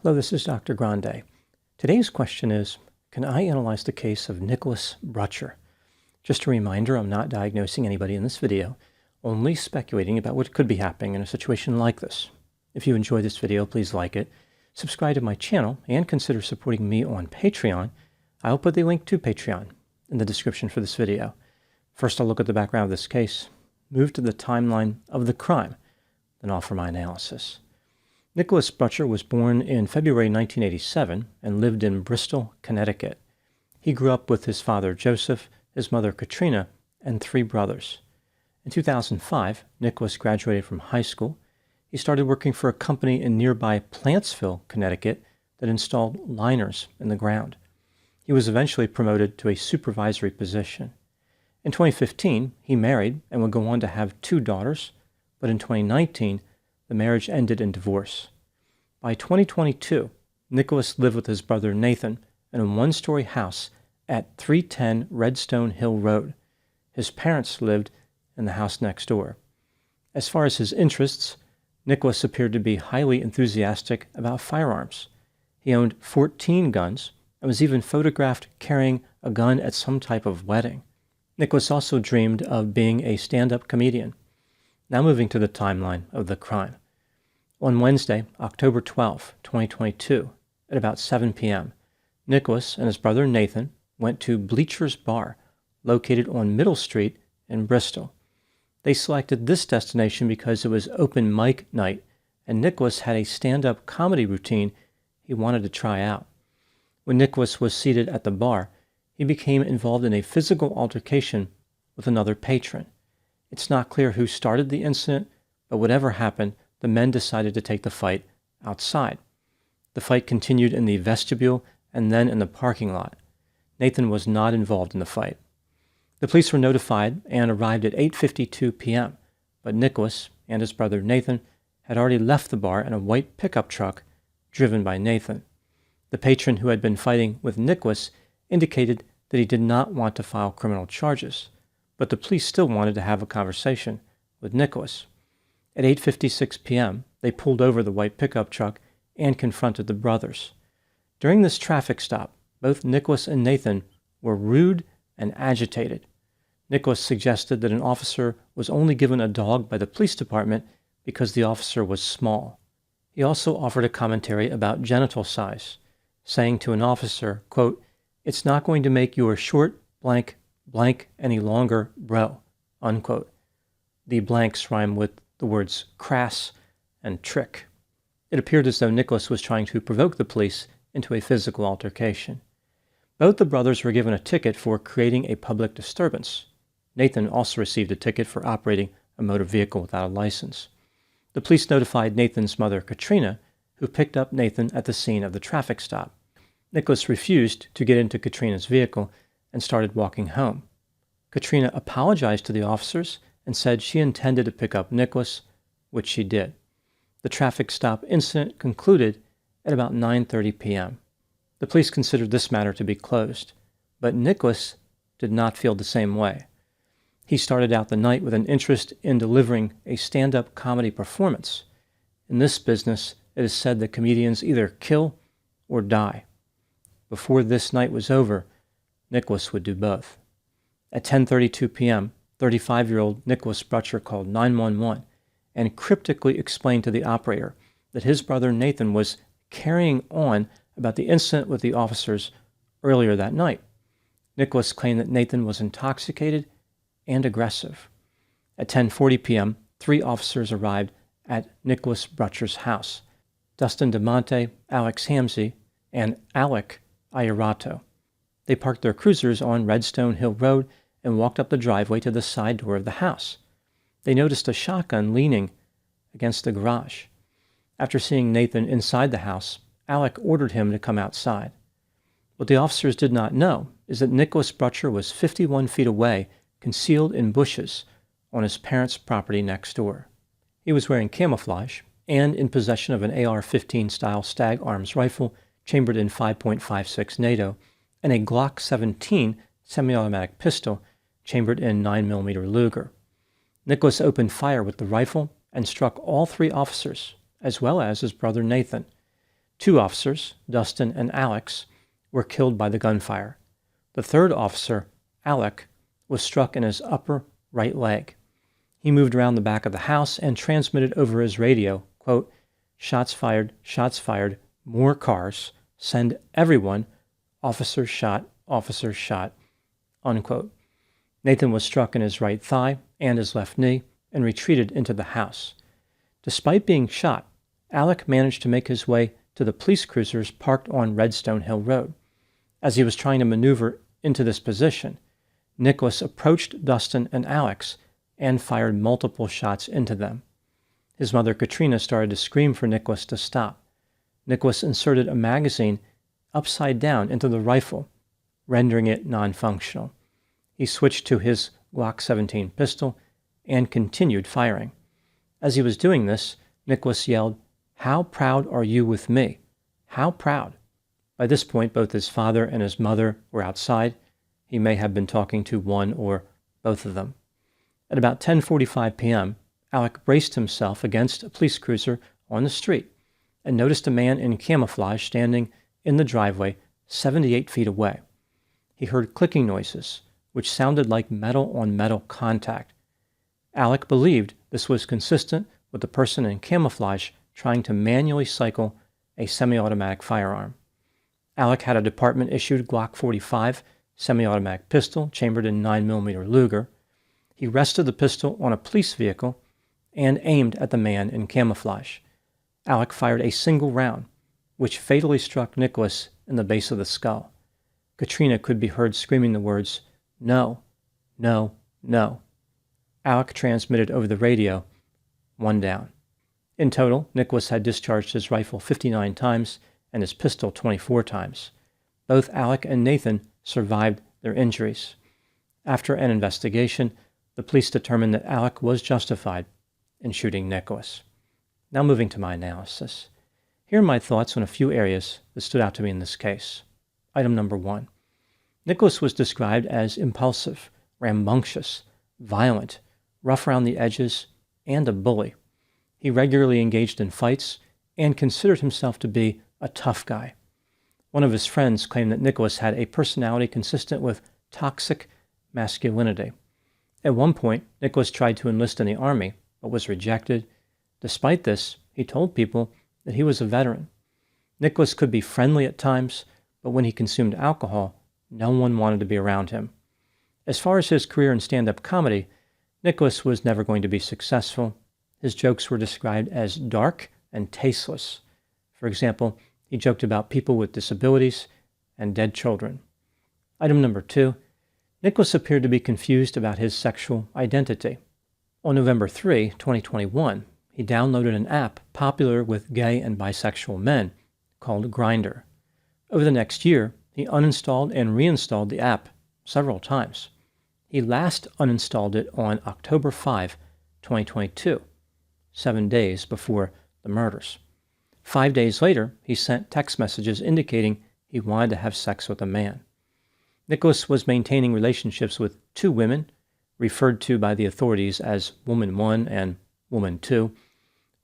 Hello, this is Dr. Grande. Today's question is, can I analyze the case of Nicholas Brutcher? Just a reminder, I'm not diagnosing anybody in this video, only speculating about what could be happening in a situation like this. If you enjoyed this video, please like it, subscribe to my channel, and consider supporting me on Patreon. I'll put the link to Patreon in the description for this video. First, I'll look at the background of this case, move to the timeline of the crime, then offer my analysis. Nicholas Brutcher was born in February 1987 and lived in Bristol, Connecticut. He grew up with his father Joseph, his mother Katrina, and 3 brothers. In 2005, Nicholas graduated from high school. He started working for a company in nearby Plantsville, Connecticut, that installed liners in the ground. He was eventually promoted to a supervisory position. In 2015, he married and would go on to have 2 daughters, but in 2019, the marriage ended in divorce. By 2022, Nicholas lived with his brother Nathan in a 1-story house at 310 Redstone Hill Road. His parents lived in the house next door. As far as his interests, Nicholas appeared to be highly enthusiastic about firearms. He owned 14 guns and was even photographed carrying a gun at some type of wedding. Nicholas also dreamed of being a stand-up comedian. Now moving to the timeline of the crime. On Wednesday, October 12, 2022, at about 7 p.m., Nicholas and his brother Nathan went to Bleacher's Bar, located on Middle Street in Bristol. They selected this destination because it was open mic night, and Nicholas had a stand-up comedy routine he wanted to try out. When Nicholas was seated at the bar, he became involved in a physical altercation with another patron. It's not clear who started the incident, but whatever happened, the men decided to take the fight outside. The fight continued in the vestibule and then in the parking lot. Nathan was not involved in the fight. The police were notified and arrived at 8:52 p.m., but Nicholas and his brother Nathan had already left the bar in a white pickup truck driven by Nathan. The patron who had been fighting with Nicholas indicated that he did not want to file criminal charges, but the police still wanted to have a conversation with Nicholas. At 8:56 p.m., they pulled over the white pickup truck and confronted the brothers. During this traffic stop, both Nicholas and Nathan were rude and agitated. Nicholas suggested that an officer was only given a dog by the police department because the officer was small. He also offered a commentary about genital size, saying to an officer, quote, "It's not going to make your short blank blank any longer, bro," unquote. The blanks rhyme with the words crass and trick. It appeared as though Nicholas was trying to provoke the police into a physical altercation. Both the brothers were given a ticket for creating a public disturbance. Nathan also received a ticket for operating a motor vehicle without a license. The police notified Nathan's mother, Katrina, who picked up Nathan at the scene of the traffic stop. Nicholas refused to get into Katrina's vehicle and started walking home. Katrina apologized to the officers and said she intended to pick up Nicholas, which she did. The traffic stop incident concluded at about 9:30 p.m. The police considered this matter to be closed, but Nicholas did not feel the same way. He started out the night with an interest in delivering a stand-up comedy performance. In this business, it is said that comedians either kill or die. Before this night was over, Nicholas would do both. At 10:32 p.m., 35-year-old Nicholas Brutcher called 911 and cryptically explained to the operator that his brother Nathan was carrying on about the incident with the officers earlier that night. Nicholas claimed that Nathan was intoxicated and aggressive. At 10:40 p.m., 3 officers arrived at Nicholas Brutcher's house: Dustin DeMonte, Alex Hamsey, and Alec Ayarato. They parked their cruisers on Redstone Hill Road and walked up the driveway to the side door of the house. They noticed a shotgun leaning against the garage. After seeing Nathan inside the house, Alec ordered him to come outside. What the officers did not know is that Nicholas Brutcher was 51 feet away, concealed in bushes on his parents' property next door. He was wearing camouflage and in possession of an AR-15 style Stag Arms rifle chambered in 5.56 NATO and a Glock 17 semi-automatic pistol chambered in 9mm Luger. Nicholas opened fire with the rifle and struck all 3 officers, as well as his brother Nathan. 2 officers, Dustin and Alex, were killed by the gunfire. The 3rd officer, Alec, was struck in his upper right leg. He moved around the back of the house and transmitted over his radio, quote, shots fired, more cars, send everyone, officers shot, unquote. Nathan was struck in his right thigh and his left knee and retreated into the house. Despite being shot, Alec managed to make his way to the police cruisers parked on Redstone Hill Road. As he was trying to maneuver into this position, Nicholas approached Dustin and Alex and fired multiple shots into them. His mother, Katrina, started to scream for Nicholas to stop. Nicholas inserted a magazine upside down into the rifle, rendering it non-functional. He switched to his Glock 17 pistol and continued firing. As he was doing this, Nicholas yelled, "How proud are you with me? How proud?" By this point, both his father and his mother were outside. He may have been talking to one or both of them. At about 10:45 p.m., Alec braced himself against a police cruiser on the street and noticed a man in camouflage standing in the driveway 78 feet away. He heard clicking noises, which sounded like metal-on-metal contact. Alec believed this was consistent with the person in camouflage trying to manually cycle a semi-automatic firearm. Alec had a department-issued Glock 45 semi-automatic pistol chambered in 9mm Luger. He rested the pistol on a police vehicle and aimed at the man in camouflage. Alec fired a single round, which fatally struck Nicholas in the base of the skull. Katrina could be heard screaming the words, "No, no, no." Alec transmitted over the radio, "1 down." In total, Nicholas had discharged his rifle 59 times and his pistol 24 times. Both Alec and Nathan survived their injuries. After an investigation, the police determined that Alec was justified in shooting Nicholas. Now moving to my analysis. Here are my thoughts on a few areas that stood out to me in this case. Item number 1. Nicholas was described as impulsive, rambunctious, violent, rough around the edges, and a bully. He regularly engaged in fights and considered himself to be a tough guy. One of his friends claimed that Nicholas had a personality consistent with toxic masculinity. At one point, Nicholas tried to enlist in the army, but was rejected. Despite this, he told people that he was a veteran. Nicholas could be friendly at times, but when he consumed alcohol, no one wanted to be around him. As far as his career in stand-up comedy, Nicholas was never going to be successful. His jokes were described as dark and tasteless. For example, he joked about people with disabilities and dead children. Item number 2. Nicholas appeared to be confused about his sexual identity. On November 3, 2021, he downloaded an app popular with gay and bisexual men called Grande. Over the next year, he uninstalled and reinstalled the app several times. He last uninstalled it on October 5, 2022, 7 days before the murders. 5 days later, he sent text messages indicating he wanted to have sex with a man. Nicholas was maintaining relationships with 2 women, referred to by the authorities as Woman 1 and Woman 2.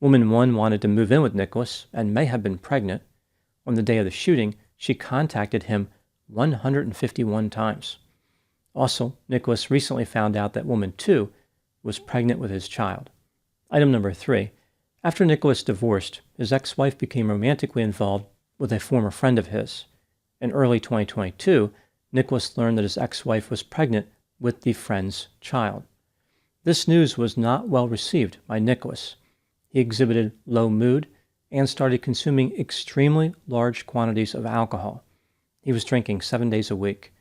Woman 1 wanted to move in with Nicholas and may have been pregnant. On the day of the shooting, she contacted him 151 times. Also, Nicholas recently found out that Woman 2 was pregnant with his child. Item number 3. After Nicholas divorced, his ex-wife became romantically involved with a former friend of his. In early 2022, Nicholas learned that his ex-wife was pregnant with the friend's child. This news was not well received by Nicholas. He exhibited low mood and started consuming extremely large quantities of alcohol. He was drinking 7 days a week.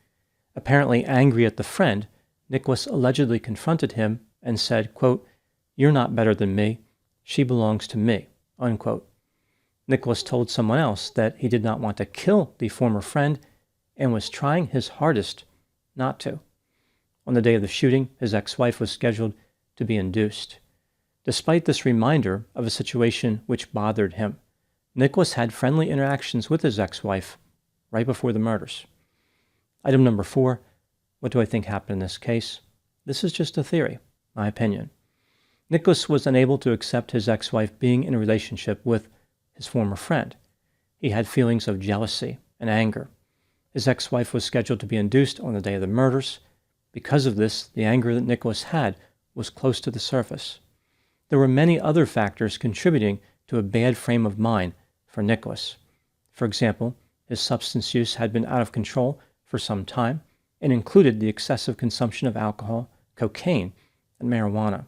Apparently angry at the friend, Nicholas allegedly confronted him and said, quote, "You're not better than me. She belongs to me," unquote. Nicholas told someone else that he did not want to kill the former friend and was trying his hardest not to. On the day of the shooting, his ex-wife was scheduled to be induced. Despite this reminder of a situation which bothered him, Nicholas had friendly interactions with his ex-wife right before the murders. Item number 4. What do I think happened in this case? This is just a theory, my opinion. Nicholas was unable to accept his ex-wife being in a relationship with his former friend. he had feelings of jealousy and anger. His ex-wife was scheduled to be induced on the day of the murders. Because of this, the anger that Nicholas had was close to the surface. There were many other factors contributing to a bad frame of mind for Nicholas. For example, his substance use had been out of control for some time and included the excessive consumption of alcohol, cocaine, and marijuana.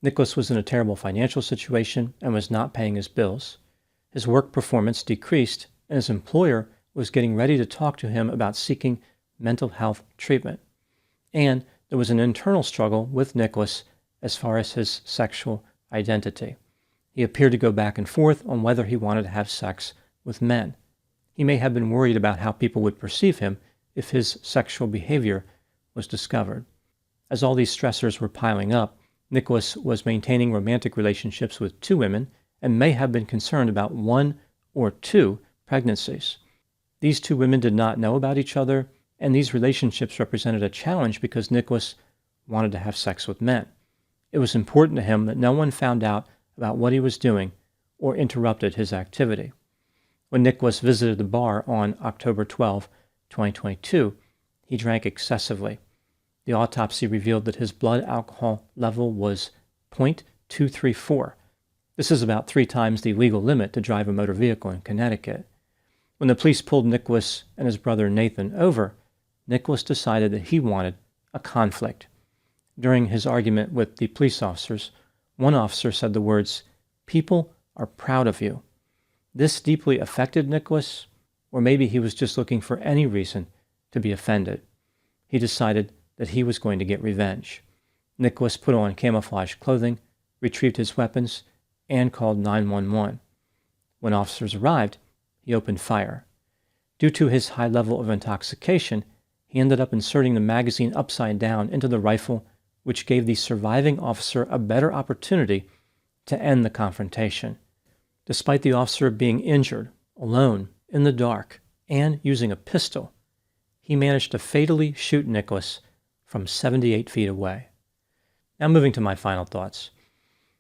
Nicholas was in a terrible financial situation and was not paying his bills. His work performance decreased, and his employer was getting ready to talk to him about seeking mental health treatment. And there was an internal struggle with Nicholas as far as his sexual identity. He appeared to go back and forth on whether he wanted to have sex with men. He may have been worried about how people would perceive him if his sexual behavior was discovered. As all these stressors were piling up, Nicholas was maintaining romantic relationships with 2 women and may have been concerned about 1 or 2 pregnancies. These 2 women did not know about each other, and these relationships represented a challenge because Nicholas wanted to have sex with men. It was important to him that no one found out about what he was doing or interrupted his activity. When Nicholas visited the bar on October 12, 2022, he drank excessively. The autopsy revealed that his blood alcohol level was 0.234. This is about 3 times the legal limit to drive a motor vehicle in Connecticut. When the police pulled Nicholas and his brother Nathan over, Nicholas decided that he wanted a conflict. During his argument with the police officers, one officer said the words, "People are proud of you." This deeply affected Nicholas, or maybe he was just looking for any reason to be offended. He decided that he was going to get revenge. Nicholas put on camouflage clothing, retrieved his weapons, and called 911. When officers arrived, he opened fire. Due to his high level of intoxication, he ended up inserting the magazine upside down into the rifle, which gave the surviving officer a better opportunity to end the confrontation. Despite the officer being injured, alone, in the dark, and using a pistol, he managed to fatally shoot Nicholas from 78 feet away. Now moving to my final thoughts.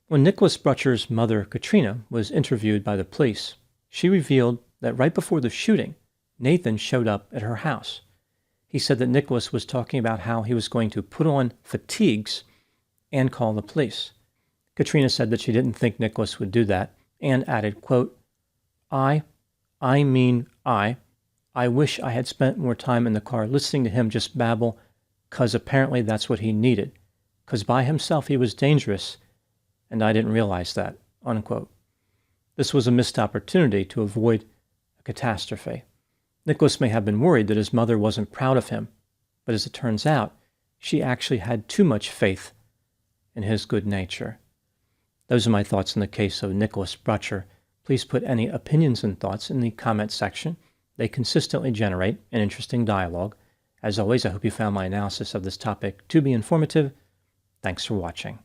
When Nicholas Brutcher's mother, Katrina, was interviewed by the police, she revealed that right before the shooting, Nathan showed up at her house. He said that Nicholas was talking about how he was going to put on fatigues and call the police. Katrina said that she didn't think Nicholas would do that and added, quote, I wish I had spent more time in the car listening to him just babble, 'cause apparently that's what he needed, 'cause by himself he was dangerous, and I didn't realize that," unquote. This was a missed opportunity to avoid a catastrophe. Nicholas may have been worried that his mother wasn't proud of him, but as it turns out, she actually had too much faith in his good nature. Those are my thoughts in the case of Nicholas Brutcher. Please put any opinions and thoughts in the comment section. They consistently generate an interesting dialogue. As always, I hope you found my analysis of this topic to be informative. Thanks for watching.